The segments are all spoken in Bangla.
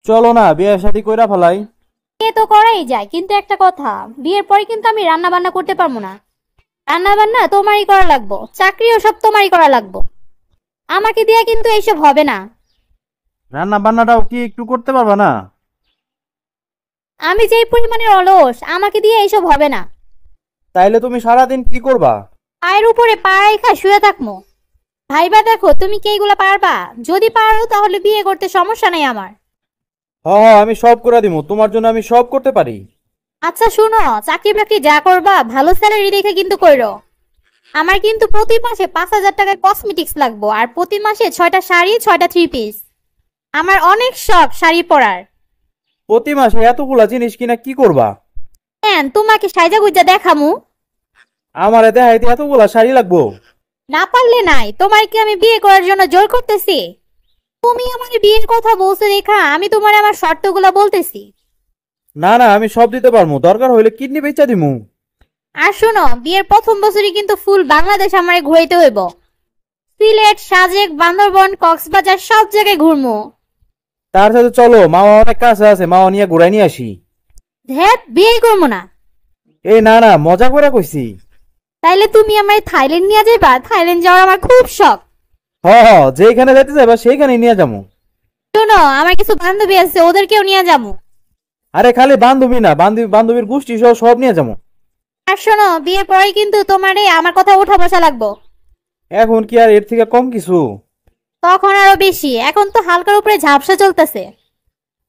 চলো না বিয়ে শাদী কইরা ফেলাই। বিয়ে তো করাই যায়, কিন্তু একটা কথা, বিয়ের পরে কিন্তু আমি রান্না বান্না করতে পারবো না। রান্না বান্না তোমারই করা লাগবো, চাকরিও সব তোমারই করা লাগবো। আমাকে দিয়ে কিন্তু এইসব হবে না। রান্না বান্নাটাও কি একটু করতে পারবা না? আমি যেই পরিমাণের অলস, আমাকে দিয়ে এইসব হবে না। তাইলে তুমি সারাদিন কি করবা? পায়ের উপরে পা রাইখা শুয়ে থাকবো। ভাইবা দেখো তুমি কি এইগুলা পারবা? যদি পারো তাহলে বিয়ে করতে সমস্যা নেই আমার। হ হ, আমি সব করে দিব, তোমার জন্য আমি সব করতে পারি। আচ্ছা শুনো, চাকরি বাকরি যা করবা ভালো স্যালারি দেখে কিন্তু কইরো। আমার কিন্তু প্রতি মাসে 5,000 টাকার কসমেটিক্স লাগবো, আর প্রতি মাসে 6টা শাড়ি, 6টা 3 পিস। আমার অনেক শখ শাড়ি পরার। প্রতি মাসে এতগুলা জিনিস কিনা কি করবা? কেন, তোমাকে সাইজা গুইজা দেখামু? আমার দেখাইতে এতগুলা শাড়ি লাগবো? না পারলে নাই, তোমার কি আমি বিয়ে করার জন্য জোর করতেছি? তুমি আমার বিয়ের কথা বলছো দেখা আমি তোমার আমার শর্তগুলো বলতেছি। না না, আমি সব দিতে পারবো, দরকার হইলে কিডনি বেচা দিমু। আর শোনো, বিয়ের প্রথম বছরই কিন্তু ফুল বাংলাদেশ আমারে ঘুরাইতে হইব। সিলেট, সাজেক, বান্দরবন, কক্সবাজার সব জায়গায় ঘুরমু। তার সাথে চলো, মামা অনেক কাছে আছে, মামা নিয়ে ঘুরাই নিয়ে আসি। ধ্যাত, বিয়ে করবো না। এই না না, মজা করে কইছি। তাইলে তুমি আমার থাইল্যান্ড নিয়ে যাইবা? থাইল্যান্ড যাওয়ার আমার খুব শখ। হ হ, যেখানে যেতে যাবা সেইখানে নিয়ে যাবো। শোনো, আমার কিছু বান্ধবী আছে, ওদেরকেও নিয়ে যাবো। আরে খালি বান্ধবী না, বান্ধবীর গোষ্ঠী সহ সব নিয়ে যাবো। আর শোনো, বিয়ের পরে কিন্তু তোমারে আমার কথা উঠা বসা লাগবো। এখন কি আর এর থেকে কম কিছু? তখন আরো বেশি, এখন তো হালকার উপরে ঝাপসা চলতেছে।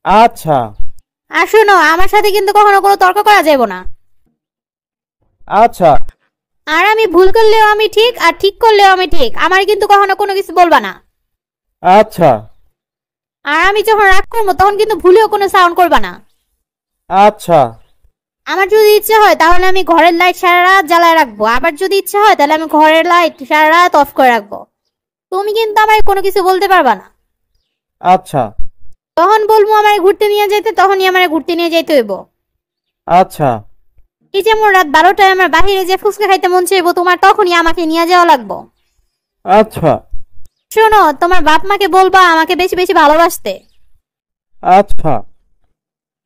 আচ্ছা আর শোনো, আমার সাথে কিন্তু কখনো কোনো তর্ক করা যাবে না। আচ্ছা আর আমি ভুল করলেও আমি ঠিক, আর ঠিক করলেও আমি ঠিক, আমার কিন্তু কখনো কোনো কিছু বলবা না। আচ্ছা আর আমি যখন রাগ করবো তখন কিন্তু ভুলেও কোনো সাউন্ড করবা না। আচ্ছা আমার যদি ইচ্ছে হয় তাহলে আমি ঘরের লাইট সারা রাত জ্বালায় রাখবো, আবার যদি ইচ্ছে হয় তাহলে আমি ঘরের লাইট সারা রাত অফ করে রাখবো। তুমি কিন্তু আমার কোনো কিছু বলতে পারবা না। আচ্ছা তখন বলবো আমায় ঘুরতে নিয়ে যেতে, তখনই আমায় ঘুরতে নিয়ে যাইতে হইব। আচ্ছা এই যেমন রাত 12টায় আমার বাহিরে যে ফুচকা খাইতে মন চাইবো, তোমার তখনই আমাকে নিয়ে যাওয়া লাগবো। আচ্ছা শোনো, তোমার বাপ মাকে বলবা আমাকে বেশি বেশি ভালোবাসতে। আচ্ছা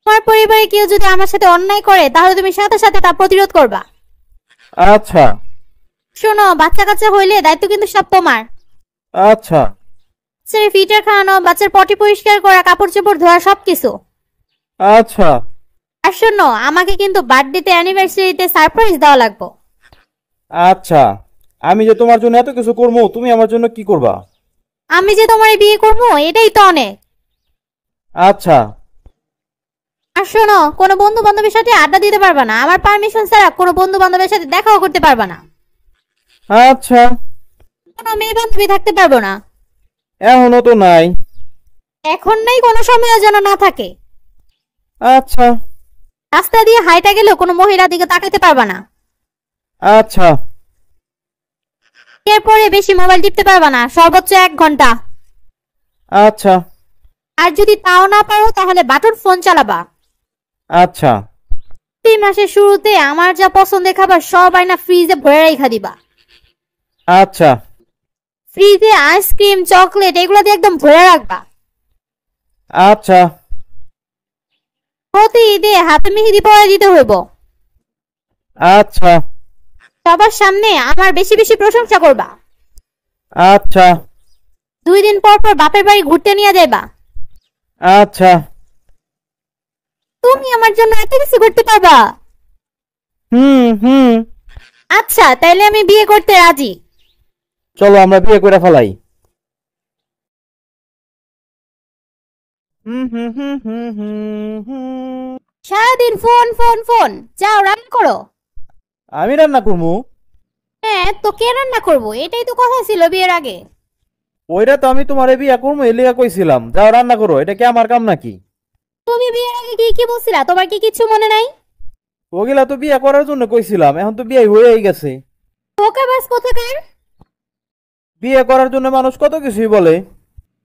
তোমার পরিবারে কেউ যদি আমার সাথে অন্যায় করে তাহলে তুমি সাথে সাথে তা প্রতিরোধ করবা। আচ্ছা শোনো, বাচ্চা কাচ্চা হইলে দায়িত্ব কিন্তু সব তোমার। আচ্ছা বাচ্চার ফিটার খাওয়ানো, বাচ্চার পটি পরিষ্কার করা, কাপড় চোপড় ধোয়া, সবকিছু। আচ্ছা আর শোনো, আমাকে কিন্তু বার্থডেতে, অ্যানিভার্সারিতে সারপ্রাইজ দেওয়া লাগবে। আচ্ছা, আমি যে তোমার জন্য এত কিছু করবো, তুমি আমার জন্য কি করবা? আমি যে তোমার বিয়ে করবো এটাই তো অনেক। আচ্ছা আর শোনো, কোনো বন্ধু বান্ধবের সাথে আড্ডা দিতে পারবা না, আমার পারমিশন ছাড়া কোনো বন্ধু বান্ধবের সাথে দেখাও করতে পারবা না। আচ্ছা, কোনো মেয়ে বান্ধবী থাকতে পারবো না। এখনো তো নাই। এখন নাই, কোনো সময়ও যেন না থাকে। আচ্ছা রাস্তা দিয়ে হাইটা গেলেও কোনো মহিলার দিকে তাকাতে পারবা না। আচ্ছা এরপরে বেশি মোবাইল টিপতে পারবা না, সর্বোচ্চ 1 ঘন্টা। আচ্ছা আর যদি তাও না পারো তাহলে বাটন ফোন চালাবা। আচ্ছা 3 মাসের শুরুতে আমার যা পছন্দের খাবার সব আয়না ফ্রিজে ভরে রেখা দিবা। আচ্ছা ফ্রিজে আইসক্রিম, চকলেট এগুলো দিয়ে একদম ভরে রাখবা। আচ্ছা প্রতি ঈদে হাতে মেহেদি পরে দিতে হইব। আচ্ছা সবার সামনে আমার বেশি বেশি প্রশংসা করবা। আচ্ছা 2 দিন পর পর বাপের বাড়ি ঘুরতে নিয়ে যাইবা। আচ্ছা তুমি আমার জন্য এত কিছু করতে পারবা? হুম। আচ্ছা, তাইলে আমি বিয়ে করতে রাজি। চলো আমরা বিয়ে করে ফেলাই। হুম হুম হুম হুম হুম হুম। সারাদিন ফোন ফোন ফোন, যাও রান্না করো। আমি রান্না করবো? হ্যাঁ, তো কে রান্না করবো? এটাই তো কথা ছিল বিয়ের আগে। ওইটা তো আমি তোমার বিয়ে করবো এর লিগা কইছিলাম, যাও রান্না করো, এটা কি আমার কাম নাকি? তুমি বিয়ের আগে কি কি বলছিলা? তোমার কি কিছু মনে নাই? ওগুলা তো বিয়ে করার জন্য কইছিলাম, এখন তো বিয়ে হয়েই গেছে। ধোঁকাবাজ কোথাকার। বিয়ে করার জন্য মানুষ কত কিছুই বলে।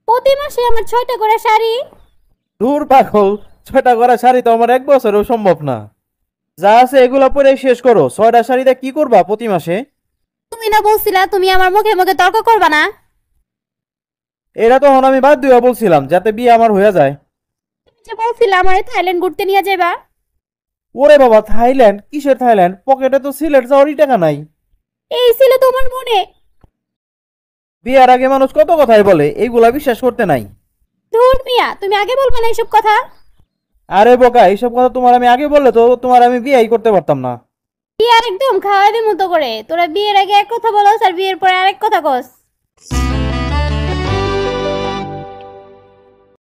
প্রতি মাসে আমার 6টা করে শাড়ি। দূর পাগল, 6টা করা শাড়ি তো আমার 1 বছরেও সম্ভব না। যা আছে এগুলা পরে শেষ করো, 6টা শাড়িতে কি করবা প্রতি মাসে? তুমি না বলছিলা তুমি আমার মুখে মুখে তর্ক করবা না? এটা তখন আমি বাদ দিয়া বলছিলাম যাতে বিয়ে আমার হয়ে যায়। যে বলছিলাম আমারে থাইল্যান্ড ঘুরতে নিয়ে যাবা। ওরে বাবা, থাইল্যান্ড? কিসের থাইল্যান্ড? পকেটে তো সিলেট যাওয়ারই টাকা নাই। এই ছিল তোমার মনে। বিয়ার আগে মানুষ কত কথাই বলে, এইগুলা বিশ্বাস করতে নাই। ধুর মিয়া, তুমি আগে বলবে না এইসব কথা। আরে বোকা, এইসব কথা তোমার আমি আগে বললে তো তোমার আমি বিয়াই করতে পারতাম না। বিয়ার একদম খাওয়াই দে মতো করে, তোরা বিয়ের আগে এক কথা বলস আর বিয়ের পরে আরেক কথা কস।